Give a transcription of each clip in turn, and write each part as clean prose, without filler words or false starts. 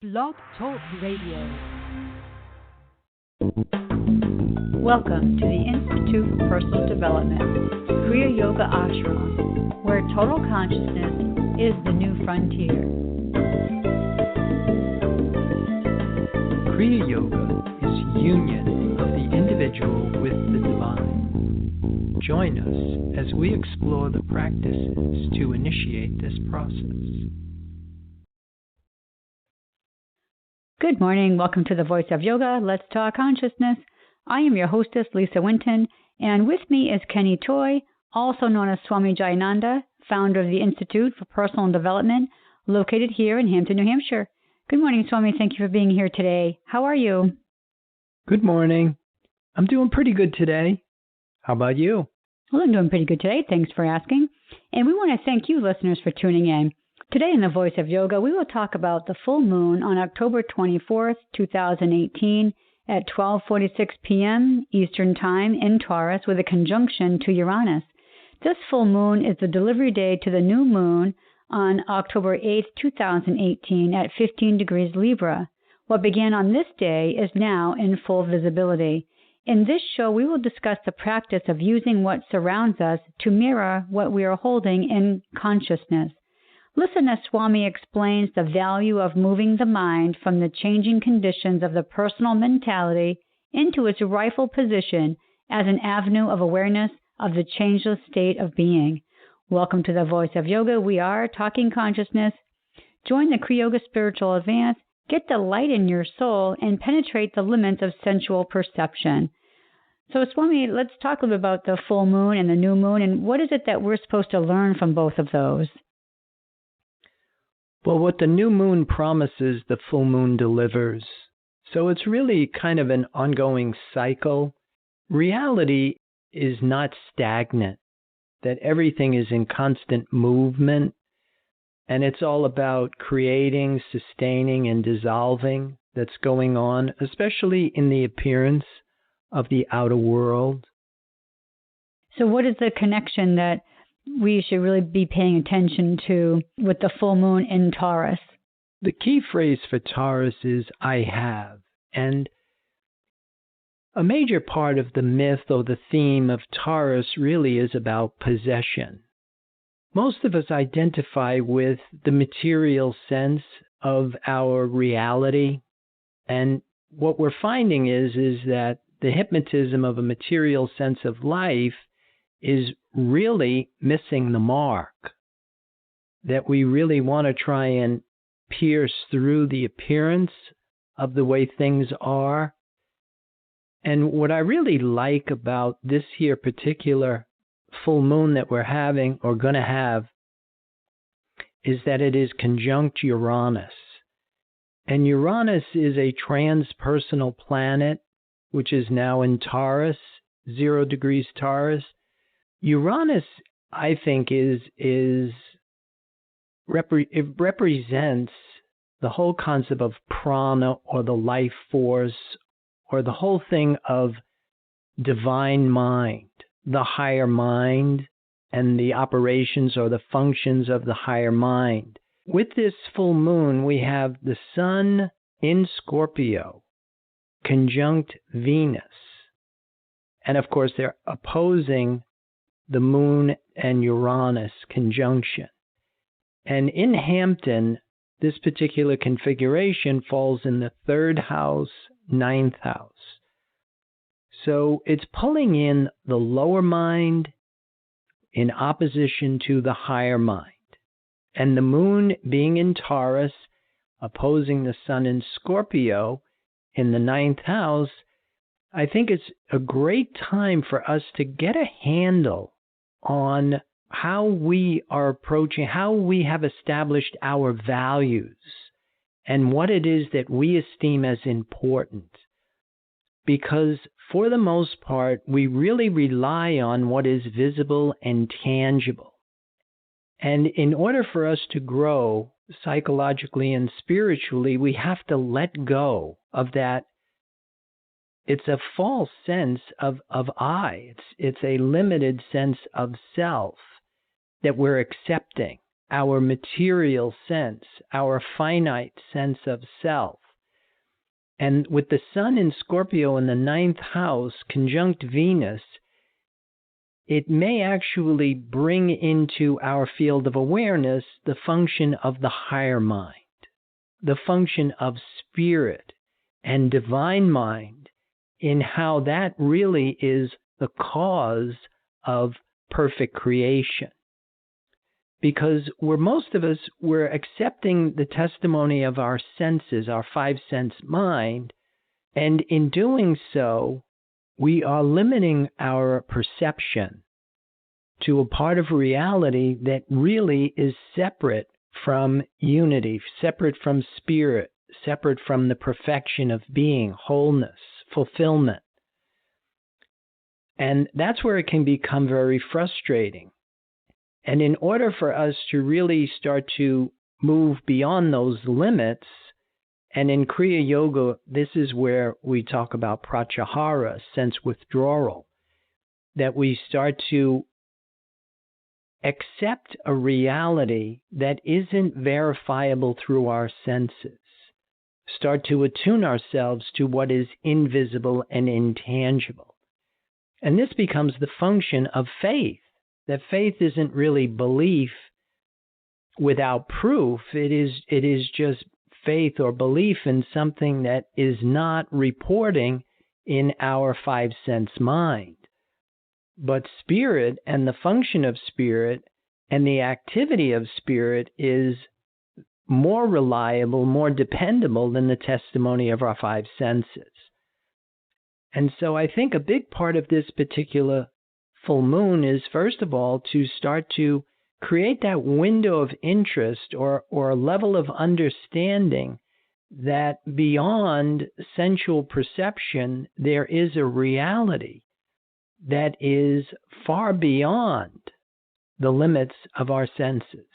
Blog Talk Radio. Welcome to the Institute for Personal Development, Kriya Yoga Ashram, where total consciousness is the new frontier. Kriya Yoga is union of the individual with the divine. Join us as we explore the practices to initiate this process. Good morning. Welcome to the Voice of Yoga. Let's talk consciousness. I am your hostess, Lisa Winton, and with me is Kenny Toy, also known as Swami Jayananda, founder of the Institute for Personal Development, located here in Hampton, New Hampshire. Good morning, Swami. Thank you for being here today. How are you? Good morning. I'm doing pretty good today. How about you? Well, I'm doing pretty good today. Thanks for asking. And we want to thank you, listeners, for tuning in. Today in the Voice of Yoga, we will talk about the full moon on October 24th, 2018 at 12:46 p.m. Eastern Time in Taurus with a conjunction to Uranus. This full moon is the delivery day to the new moon on October 8th, 2018 at 15 degrees Libra. What began on this day is now in full visibility. In this show, we will discuss the practice of using what surrounds us to mirror what we are holding in consciousness. Listen as Swami explains the value of moving the mind from the changing conditions of the personal mentality into its rightful position as an avenue of awareness of the changeless state of being. Welcome to the Voice of Yoga. We are talking consciousness. Join the Kriya Yoga Spiritual Advance. Get the light in your soul and penetrate the limits of sensual perception. So, Swami, let's talk a little bit about the full moon and the new moon, and what is it that we're supposed to learn from both of those? Well, what the new moon promises, the full moon delivers. So it's really kind of an ongoing cycle. Reality is not stagnant, that everything is in constant movement, and it's all about creating, sustaining, and dissolving that's going on, especially in the appearance of the outer world. So what is the connection that we should really be paying attention to with the full moon in Taurus? The key phrase for Taurus is I have. And a major part of the myth or the theme of Taurus really is about possession. Most of us identify with the material sense of our reality. And what we're finding is that the hypnotism of a material sense of life is really missing the mark, that we really want to try and pierce through the appearance of the way things are. And what I really like about this here particular full moon that we're having or going to have is that it is conjunct Uranus. And Uranus is a transpersonal planet, which is now in Taurus, 0 degrees Taurus. Uranus, I think, it represents the whole concept of prana or the life force or the whole thing of divine mind, the higher mind and the operations or the functions of the higher mind. With this full moon, we have the sun in Scorpio, conjunct Venus. And of course, they're opposing the moon and Uranus conjunction. And in Hampton, this particular configuration falls in the 3rd house, 9th house. So it's pulling in the lower mind in opposition to the higher mind. And the moon being in Taurus, opposing the sun in Scorpio in the 9th house, I think it's a great time for us to get a handle on how we are approaching, how we have established our values and what it is that we esteem as important. Because for the most part, we really rely on what is visible and tangible. And in order for us to grow psychologically and spiritually, we have to let go of that. It's a false sense of I. It's a limited sense of self that we're accepting. our material sense, our finite sense of self. And with the Sun in Scorpio in the 9th house, conjunct Venus, it may actually bring into our field of awareness the function of the higher mind, the function of spirit and divine mind, in how that really is the cause of perfect creation. Because most of us, we're accepting the testimony of our senses, our five-sense mind, and in doing so, we are limiting our perception to a part of reality that really is separate from unity, separate from spirit, separate from the perfection of being, wholeness, fulfillment. And that's where it can become very frustrating. And in order for us to really start to move beyond those limits, and in Kriya Yoga, this is where we talk about pratyahara, sense withdrawal, that we start to accept a reality that isn't verifiable through our senses, start to attune ourselves to what is invisible and intangible. And this becomes the function of faith. That faith isn't really belief without proof. It is just faith or belief in something that is not reporting in our five-sense mind. But spirit and the function of spirit and the activity of spirit is more reliable, more dependable than the testimony of our five senses. And so I think a big part of this particular full moon is, first of all, to start to create that window of interest or a level of understanding that beyond sensual perception, there is a reality that is far beyond the limits of our senses.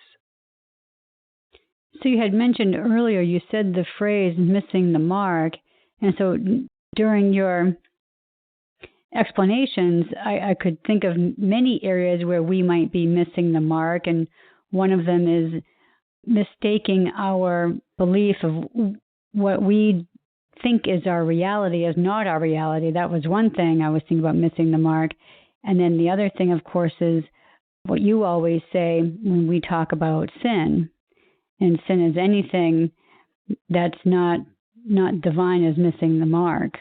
So you had mentioned earlier, you said the phrase missing the mark. And so during your explanations, I could think of many areas where we might be missing the mark. And one of them is mistaking our belief of what we think is our reality as not our reality. That was one thing I was thinking about, missing the mark. And then the other thing, of course, is what you always say when we talk about sin. And sin is anything that's not divine, is missing the mark.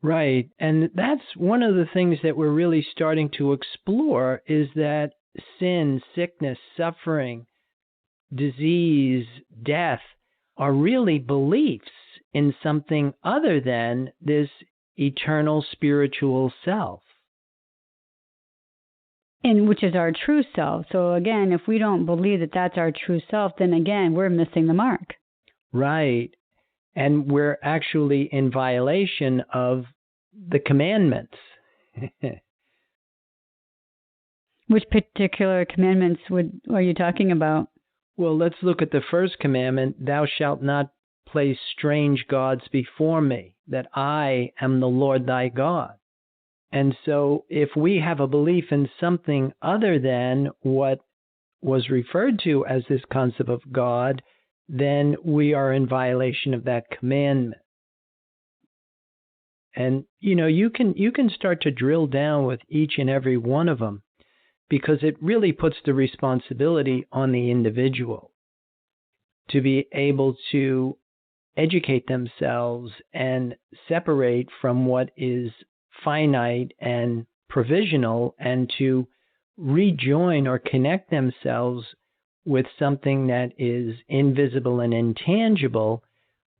Right. And that's one of the things that we're really starting to explore, is that sin, sickness, suffering, disease, death are really beliefs in something other than this eternal spiritual self. And which is our true self. So again, if we don't believe that that's our true self, then again, we're missing the mark. Right. And we're actually in violation of the commandments. Which particular commandments are you talking about? Well, let's look at the first commandment. Thou shalt not place strange gods before me, that I am the Lord thy God. And so if we have a belief in something other than what was referred to as this concept of God, then we are in violation of that commandment. And, you can start to drill down with each and every one of them, because it really puts the responsibility on the individual to be able to educate themselves and separate from what is finite and provisional, and to rejoin or connect themselves with something that is invisible and intangible,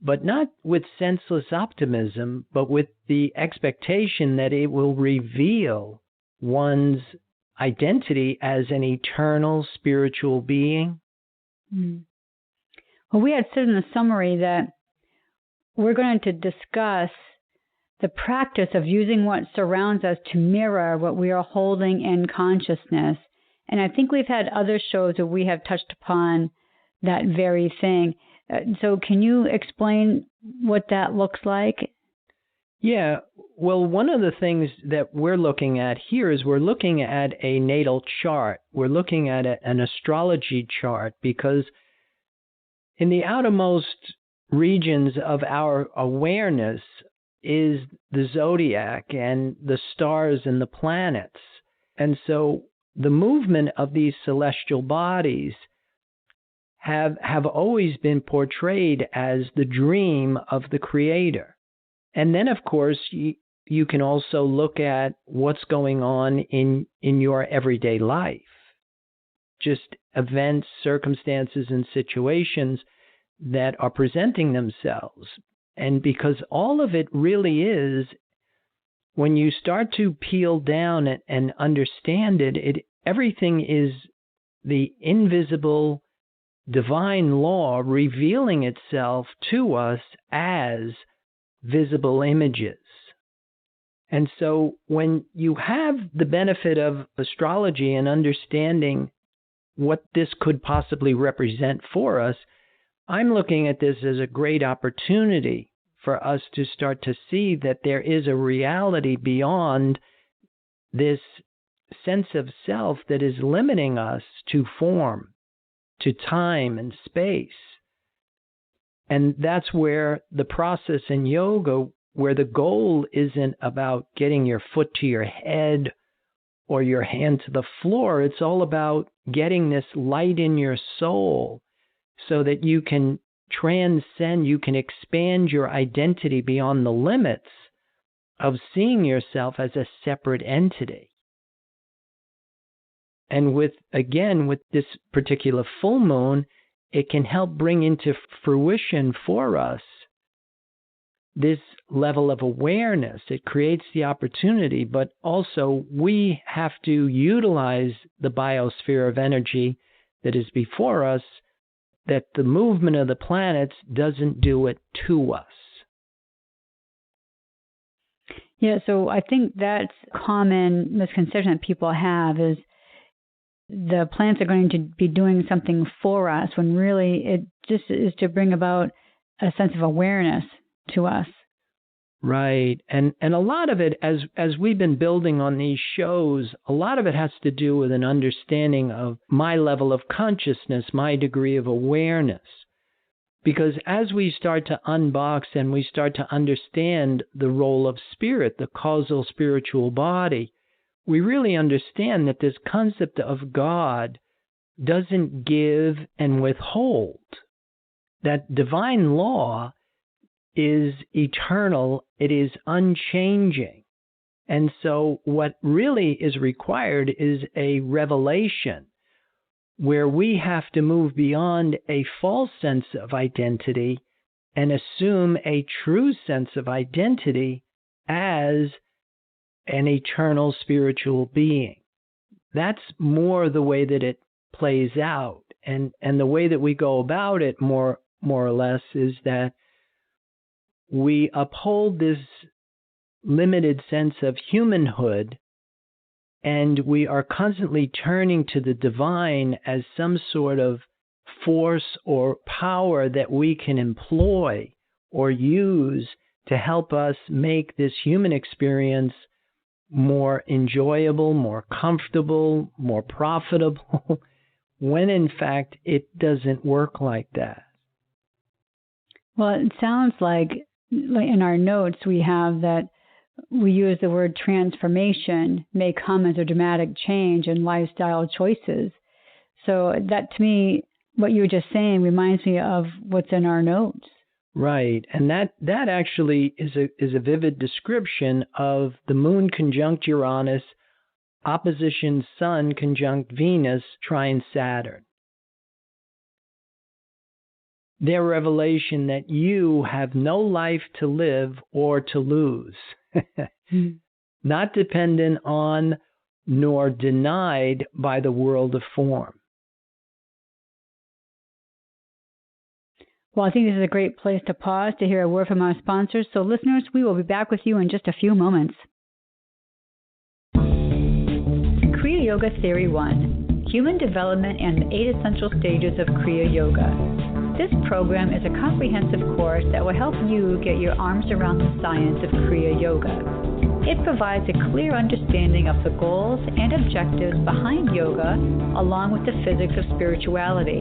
but not with senseless optimism, but with the expectation that it will reveal one's identity as an eternal spiritual being. Mm. Well, we had said in the summary that we're going to discuss the practice of using what surrounds us to mirror what we are holding in consciousness. And I think we've had other shows where we have touched upon that very thing. So can you explain what that looks like? Yeah. Well, one of the things that we're looking at here is we're looking at a natal chart. We're looking at an astrology chart, because in the outermost regions of our awareness is the zodiac and the stars and the planets. And so the movement of these celestial bodies have always been portrayed as the dream of the Creator. And then, of course, you can also look at what's going on in your everyday life. Just events, circumstances, and situations that are presenting themselves. And because all of it really is, when you start to peel down and understand it, everything is the invisible divine law revealing itself to us as visible images. And so when you have the benefit of astrology and understanding what this could possibly represent for us, I'm looking at this as a great opportunity for us to start to see that there is a reality beyond this sense of self that is limiting us to form, to time and space. And that's where the process in yoga, where the goal isn't about getting your foot to your head or your hand to the floor. It's all about getting this light in your soul so that you can transcend, you can expand your identity beyond the limits of seeing yourself as a separate entity. And with this particular full moon, it can help bring into fruition for us this level of awareness. It creates the opportunity, but also we have to utilize the biosphere of energy that is before us, that the movement of the planets doesn't do it to us. Yeah, so I think that's a common misconception that people have is the planets are going to be doing something for us, when really it just is to bring about a sense of awareness to us. Right. And a lot of it, as we've been building on these shows, a lot of it has to do with an understanding of my level of consciousness, my degree of awareness. Because as we start to unbox and we start to understand the role of spirit, the causal spiritual body, we really understand that this concept of God doesn't give and withhold. That divine law is eternal, it is unchanging. And so what really is required is a revelation where we have to move beyond a false sense of identity and assume a true sense of identity as an eternal spiritual being. That's more the way that it plays out. And the way that we go about it more or less is that we uphold this limited sense of humanhood, and we are constantly turning to the divine as some sort of force or power that we can employ or use to help us make this human experience more enjoyable, more comfortable, more profitable, when in fact it doesn't work like that. Well, it sounds like in our notes we have that we use the word transformation may come as a dramatic change in lifestyle choices. So that, to me, what you were just saying reminds me of what's in our notes. Right, and that actually is a vivid description of the moon conjunct Uranus, opposition Sun conjunct Venus, trine Saturn. Their revelation that you have no life to live or to lose, not dependent on nor denied by the world of form. Well, I think this is a great place to pause to hear a word from our sponsors. So listeners, we will be back with you in just a few moments. Kriya Yoga Theory 1, Human Development and the 8 Essential Stages of Kriya Yoga. This program is a comprehensive course that will help you get your arms around the science of Kriya Yoga. It provides a clear understanding of the goals and objectives behind yoga, along with the physics of spirituality.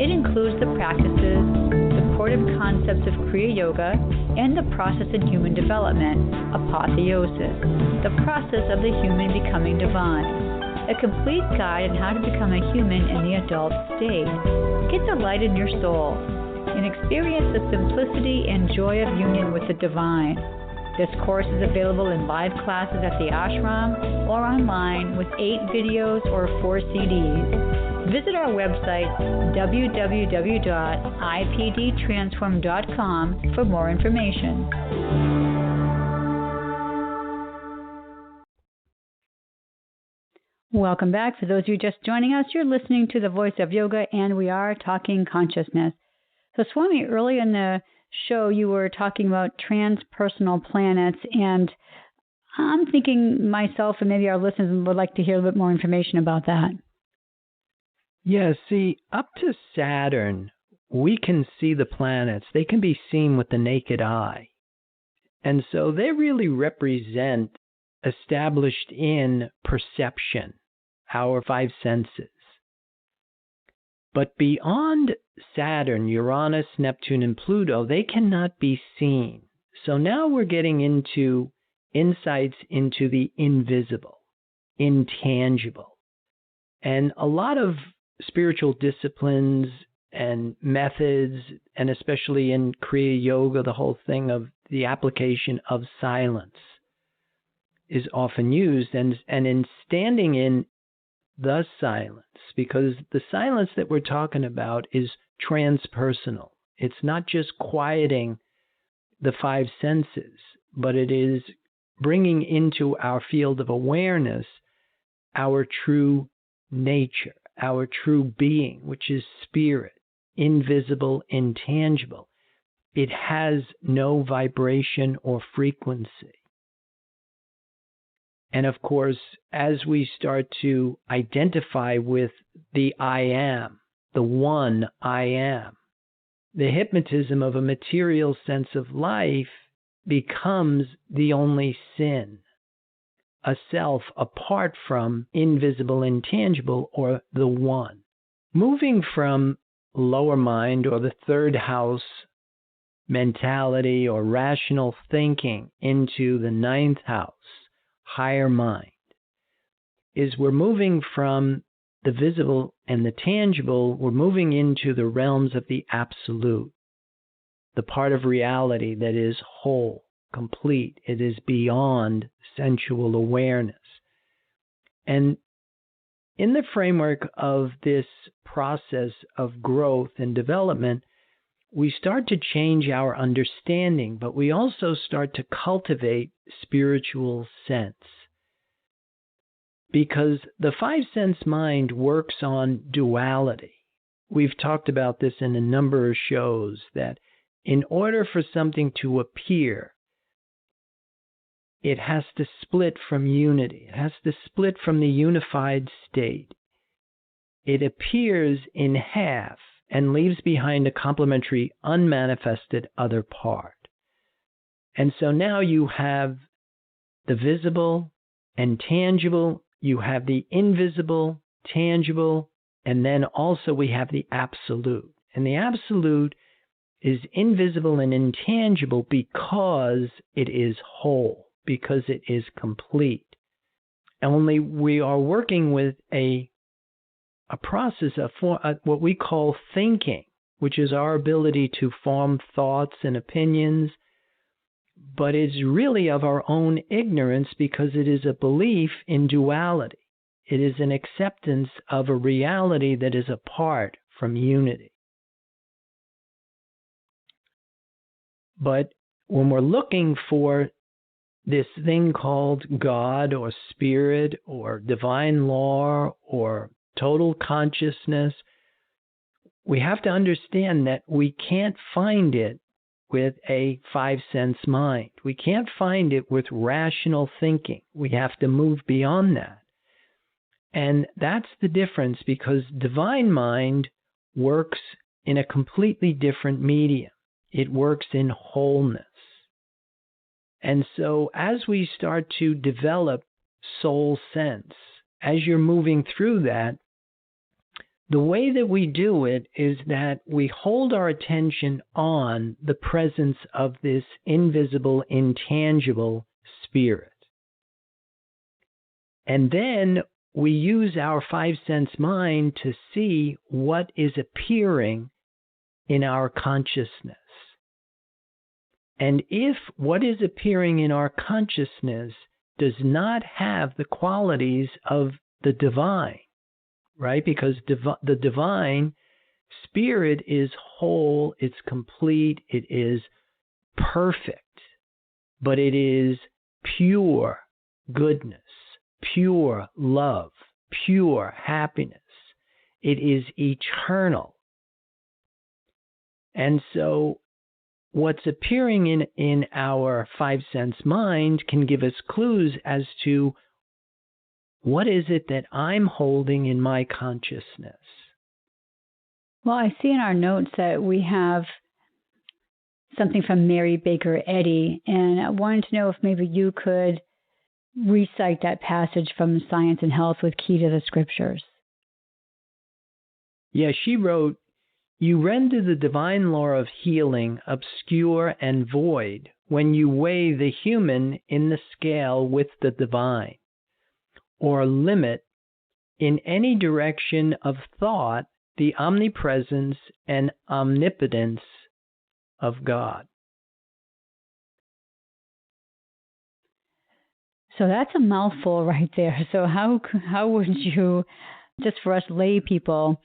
It includes the practices, supportive concepts of Kriya Yoga, and the process in human development, apotheosis, the process of the human becoming divine. A complete guide on how to become a human in the adult state. Get the light in your soul and experience the simplicity and joy of union with the divine. This course is available in live classes at the ashram or online with 8 videos or 4 CDs. Visit our website, www.ipdtransform.com, for more information. Welcome back. For those of you just joining us, you're listening to the Voice of Yoga, and we are talking consciousness. So, Swami, early in the show, you were talking about transpersonal planets, and I'm thinking myself and maybe our listeners would like to hear a little bit more information about that. Yeah, see, up to Saturn, we can see the planets. They can be seen with the naked eye. And so they really represent established in perception, our 5 senses. But beyond Saturn, Uranus, Neptune, and Pluto, they cannot be seen. So now we're getting into insights into the invisible, intangible. And a lot of spiritual disciplines and methods, and especially in Kriya Yoga, the whole thing of the application of silence is often used. And in standing in the silence, because the silence that we're talking about is transpersonal. It's not just quieting the 5 senses, but it is bringing into our field of awareness our true nature, our true being, which is spirit, invisible, intangible. It has no vibration or frequency. And of course, as we start to identify with the I am, the one I am, the hypnotism of a material sense of life becomes the only sin, a self apart from invisible, intangible, or the one. Moving from lower mind or the third house mentality or rational thinking into the 9th house, higher mind, is we're moving from the visible and the tangible, we're moving into the realms of the absolute, the part of reality that is whole, complete. It is beyond sensual awareness. And in the framework of this process of growth and development, we start to change our understanding, but we also start to cultivate spiritual sense. Because the 5 sense mind works on duality. We've talked about this in a number of shows, that in order for something to appear, it has to split from unity. It has to split from the unified state. It appears in half and leaves behind a complementary, unmanifested other part. And so now you have the visible and tangible, you have the invisible, tangible, and then also we have the absolute. And the absolute is invisible and intangible because it is whole, because it is complete. Only we are working with a process of what we call thinking, which is our ability to form thoughts and opinions, but it's really of our own ignorance because it is a belief in duality. It is an acceptance of a reality that is apart from unity. But when we're looking for this thing called God or spirit or divine law or total consciousness, we have to understand that we can't find it with a 5 sense mind. We can't find it with rational thinking. We have to move beyond that. And that's the difference, because divine mind works in a completely different medium. It works in wholeness. And so as we start to develop soul sense, as you're moving through that, the way that we do it is that we hold our attention on the presence of this invisible, intangible spirit. And then we use our five sense mind to see what is appearing in our consciousness. And if what is appearing in our consciousness does not have the qualities of the divine, right? Because the divine spirit is whole, it's complete, it is perfect, but it is pure goodness, pure love, pure happiness. It is eternal. And so what's appearing in our five sense mind can give us clues as to what is it that I'm holding in my consciousness. Well, I see in our notes that we have something from Mary Baker Eddy, and I wanted to know if maybe you could recite that passage from Science and Health with Key to the Scriptures. Yeah, she wrote, "You render the divine law of healing obscure and void when you weigh the human in the scale with the divine, or limit in any direction of thought the omnipresence and omnipotence of God." So that's a mouthful right there. So how would you, just for us lay people,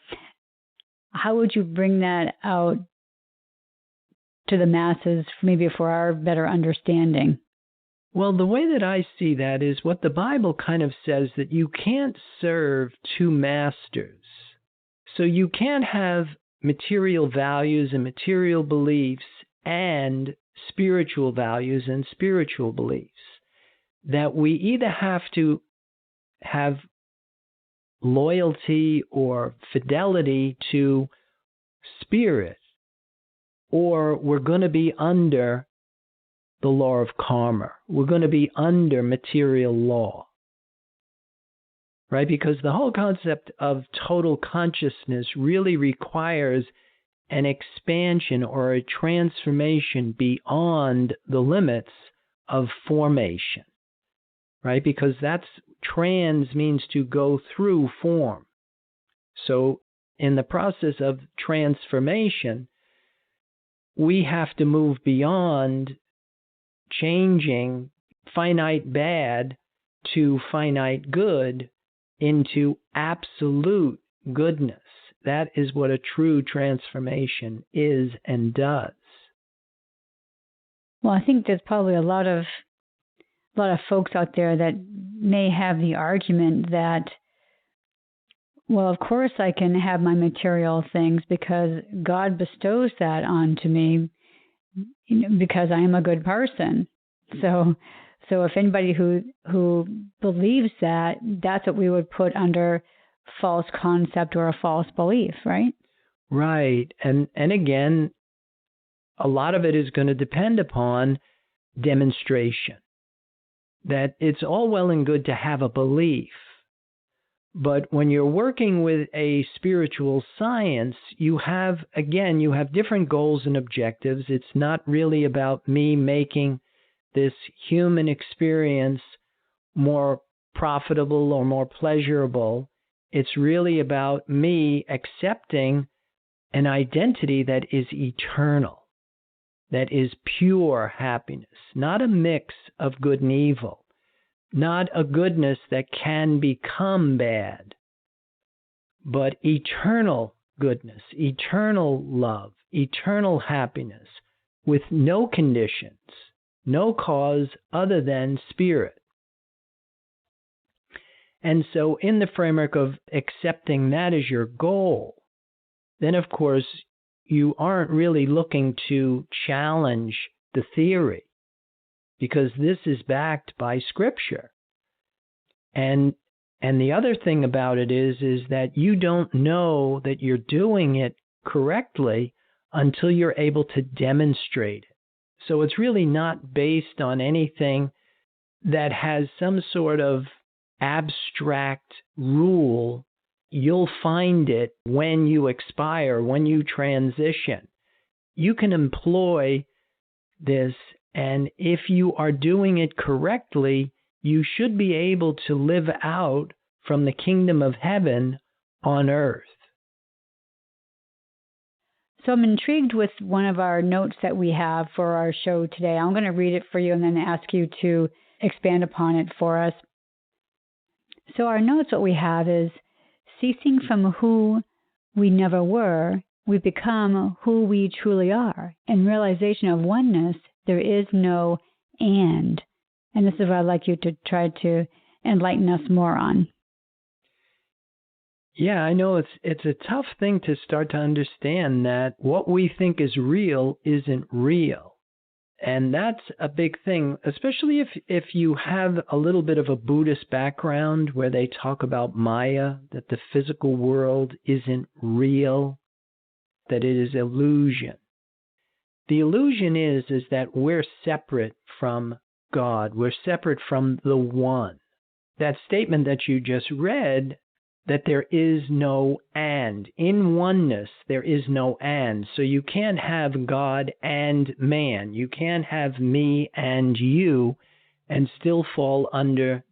how would you bring that out to the masses, maybe for our better understanding? Well, the way that I see that is what the Bible kind of says, that you can't serve two masters. So you can't have material values and material beliefs and spiritual values and spiritual beliefs. That we either have to have loyalty or fidelity to spirit, or we're going to be under the law of karma. We're going to be under material law, right? Because the whole concept of total consciousness really requires an expansion or a transformation beyond the limits of formation, right? Because that's trans means to go through form. So in the process of transformation, we have to move beyond changing finite bad to finite good into absolute goodness. That is what a true transformation is and does. Well, I think there's probably a lot of folks out there that may have the argument that, well, of course I can have my material things because God bestows that onto me, because I am a good person. So if anybody who believes that, that's what we would put under false concept or a false belief, right? Right. And again, a lot of it is going to depend upon demonstration. That it's all well and good to have a belief, but when you're working with a spiritual science, you have different goals and objectives. It's not really about me making this human experience more profitable or more pleasurable. It's really about me accepting an identity that is eternal, that is pure happiness, not a mix of good and evil, not a goodness that can become bad, but eternal goodness, eternal love, eternal happiness with no conditions, no cause other than spirit. And so in the framework of accepting that as your goal, then of course you aren't really looking to challenge the theory, because this is backed by Scripture. And the other thing about it is that you don't know that you're doing it correctly until you're able to demonstrate it. So it's really not based on anything that has some sort of abstract rule. You'll find it when you expire, when you transition. You can employ this, and if you are doing it correctly, you should be able to live out from the kingdom of heaven on earth. So I'm intrigued with one of our notes that we have for our show today. I'm going to read it for you and then ask you to expand upon it for us. So our notes, what we have is, ceasing from who we never were, we become who we truly are. In realization of oneness, there is no and. And this is what I'd like you to try to enlighten us more on. Yeah, I know it's a tough thing to start to understand that what we think is real isn't real. And that's a big thing, especially if you have a little bit of a Buddhist background where they talk about Maya, that the physical world isn't real, that it is illusion. The illusion is that we're separate from God. We're separate from the One. That statement that you just read, that there is no and. In oneness, there is no and. So you can't have God and man. You can't have me and you and still fall under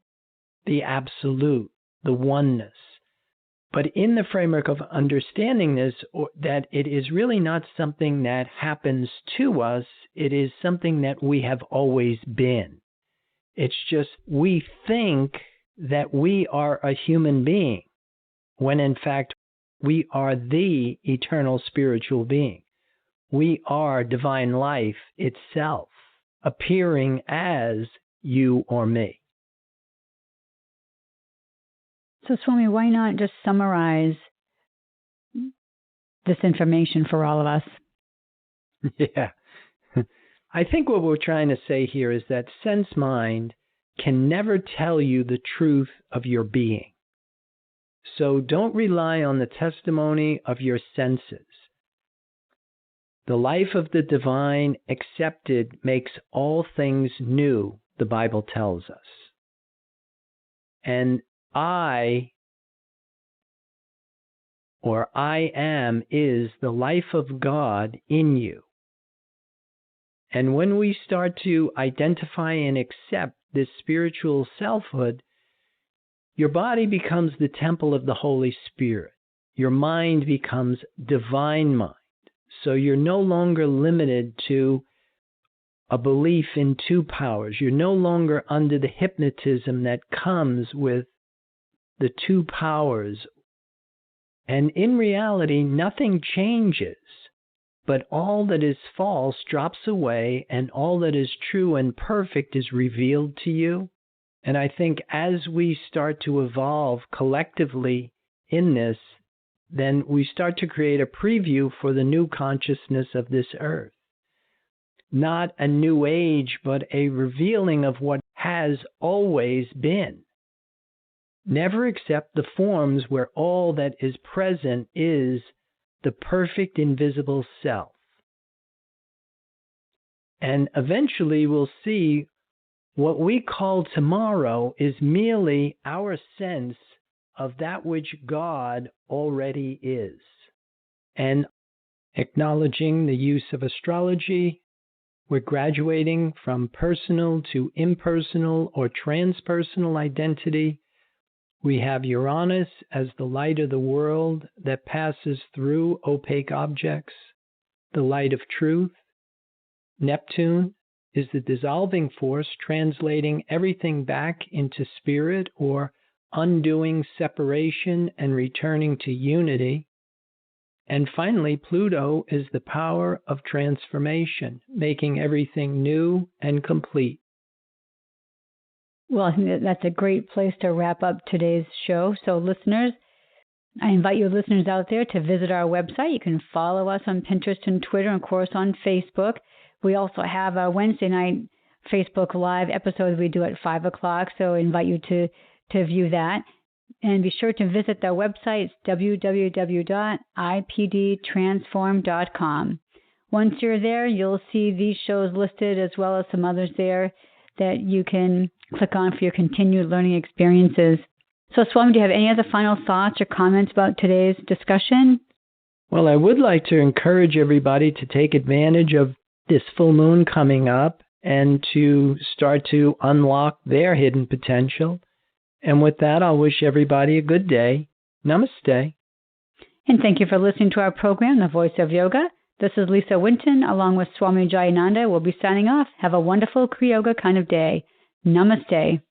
the absolute, the oneness. But in the framework of understanding this, that it is really not something that happens to us, it is something that we have always been. It's just we think that we are a human being, when in fact we are the eternal spiritual being. We are divine life itself, appearing as you or me. So, Swami, why not just summarize this information for all of us? Yeah. I think what we're trying to say here is that sense mind can never tell you the truth of your being. So don't rely on the testimony of your senses. The life of the divine accepted makes all things new, the Bible tells us. And I am, is the life of God in you. And when we start to identify and accept this spiritual selfhood, your body becomes the temple of the Holy Spirit. Your mind becomes divine mind. So you're no longer limited to a belief in two powers. You're no longer under the hypnotism that comes with the two powers. And in reality, nothing changes, but all that is false drops away, and all that is true and perfect is revealed to you. And I think as we start to evolve collectively in this, then we start to create a preview for the new consciousness of this earth. Not a new age, but a revealing of what has always been. Never accept the forms where all that is present is the perfect invisible self. And eventually we'll see what we call tomorrow is merely our sense of that which God already is. And acknowledging the use of astrology, we're graduating from personal to impersonal or transpersonal identity. We have Uranus as the light of the world that passes through opaque objects, the light of truth. Neptune is the dissolving force translating everything back into spirit or undoing separation and returning to unity. And finally, Pluto is the power of transformation, making everything new and complete. Well, I think that's a great place to wrap up today's show. So listeners, I invite you listeners out there to visit our website. You can follow us on Pinterest and Twitter, and of course on Facebook. We also have a Wednesday night Facebook Live episode we do at 5 o'clock, so I invite you to view that. And be sure to visit their website, www.ipdtransform.com. Once you're there, you'll see these shows listed as well as some others there that you can click on for your continued learning experiences. So, Swami, do you have any other final thoughts or comments about today's discussion? Well, I would like to encourage everybody to take advantage of this full moon coming up and to start to unlock their hidden potential. And with that, I'll wish everybody a good day. Namaste. And thank you for listening to our program, The Voice of Yoga. This is Lisa Winton, along with Swami Jayananda. We'll be signing off. Have a wonderful Kriya Yoga kind of day. Namaste.